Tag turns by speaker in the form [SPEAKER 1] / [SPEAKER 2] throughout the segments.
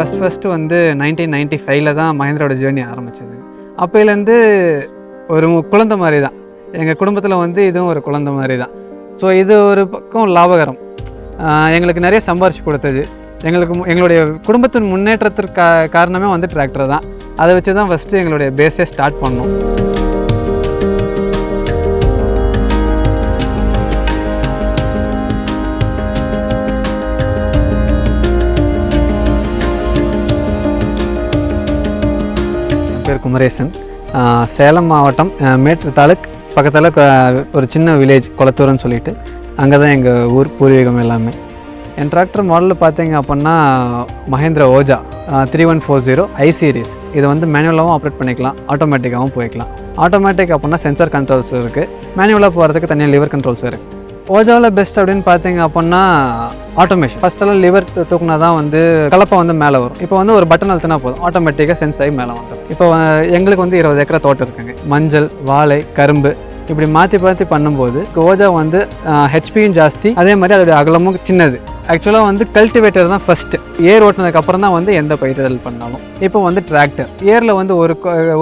[SPEAKER 1] First வந்து 1995 தான் மஹேந்திராவோட journey ஆரம்பிச்சது. அப்போலேருந்து ஒரு குழந்தை மாதிரி தான் எங்கள் குடும்பத்தில் வந்து இதுவும் ஒரு குழந்தை மாதிரி தான். ஸோ இது ஒரு பக்கம் லாபகரம், எங்களுக்கு நிறைய சம்பாரிச்சு கொடுத்தது. எங்களுடைய குடும்பத்தின் முன்னேற்றத்திற்கு காரணமே வந்து டிராக்டர் தான். அதை வச்சு தான் ஃபஸ்ட்டு எங்களுடைய பேஸே ஸ்டார்ட் பண்ணோம். பேர் குமரேசன், சேலம் மாவட்டம் மேட்டூர் தாலுக் பக்கத்தில் ஒரு சின்ன வில்லேஜ் கொளத்தூர்னு சொல்லிட்டு அங்கே தான் எங்கள் ஊர் பூர்வீகம் எல்லாமே. என் டிராக்டர் மாடலில் பார்த்தீங்க அப்படின்னா மஹேந்திரா ஓஜா 3140 ஐ சீரீஸ். இதை வந்து மேனுவலாகவும் ஆப்ரேட் பண்ணிக்கலாம், ஆட்டோமேட்டிக்காகவும் போய்க்கலாம். ஆட்டோமேட்டிக் அப்படின்னா சென்சார் கண்ட்ரோல்ஸ் இருக்குது, மேனுவலாக போகிறதுக்கு தனியாக லிவர் கண்ட்ரோல்ஸ் இருக்குது. ஓஜாவில் பெஸ்ட் அப்படின்னு பார்த்தீங்க அப்படின்னா ஆட்டோமேஷன். ஃபஸ்ட்டெல்லாம் லிவர் தூக்குனா தான் வந்து கலப்பை வந்து மேலே வரும். இப்போ வந்து ஒரு பட்டன் அழுத்தினா போதும், ஆட்டோமேட்டிக்காக சென்ஸ் ஆகி மேலே வந்துடும். இப்போ எங்களுக்கு வந்து 20 ஏக்கரா தோட்டம் இருக்குங்க. மஞ்சள், வாழை, கரும்பு இப்படி மாற்றி பண்ணும்போது ஓஜா வந்து ஹெச்பியும் ஜாஸ்தி, அதே மாதிரி அதோடைய அகலமும் சின்னது. ஆக்சுவலாக வந்து கல்டிவேட்டர் தான் ஃபஸ்ட்டு. ஏர் ஓட்டினதுக்கப்புறம் தான் வந்து எந்த பயிரிடல் பண்ணாலும். இப்போ வந்து டிராக்டர் ஏரில் வந்து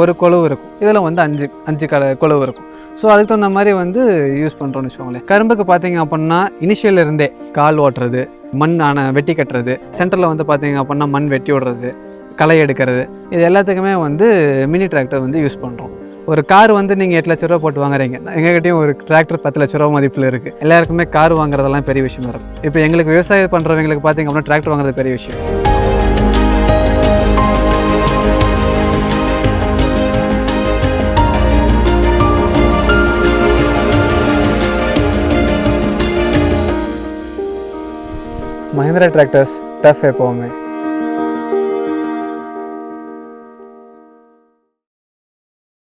[SPEAKER 1] ஒரு கொழுவு இருக்கும், இதில் வந்து அஞ்சு கொழுவு இருக்கும். ஸோ அதுக்கு தகுந்த மாதிரி வந்து யூஸ் பண்ணுறோன்னு வச்சுக்கோங்களேன். கரும்புக்கு பார்த்தீங்க அப்படின்னா இனிஷியல் இருந்தே கால் ஓட்டுறது, மண் வெட்டி கட்டுறது, சென்டரில் வந்து பார்த்தீங்க அப்படின்னா மண் வெட்டி விடுறது, களை எடுக்கிறது, இது எல்லாத்துக்குமே வந்து மினி டிராக்டர் வந்து யூஸ் பண்ணுறோம். ஒரு கார் வந்து நீங்கள் 8 லட்ச ரூபா போட்டு வாங்குறீங்க, எங்ககிட்டையும் ஒரு டிராக்டர் 10 லட்ச ரூபா மதிப்பில் இருக்குது. எல்லாருக்குமே கார் வாங்குறதெல்லாம் பெரிய விஷயமா இருக்கும். இப்போ எங்களுக்கு விவசாயம் பண்ணுறவங்களுக்கு பார்த்தீங்க அப்படின்னா டிராக்டர் வாங்குறது பெரிய விஷயம். மஹேந்திரா டிராக்டர்ஸ் டஃப் எப்போவுமே.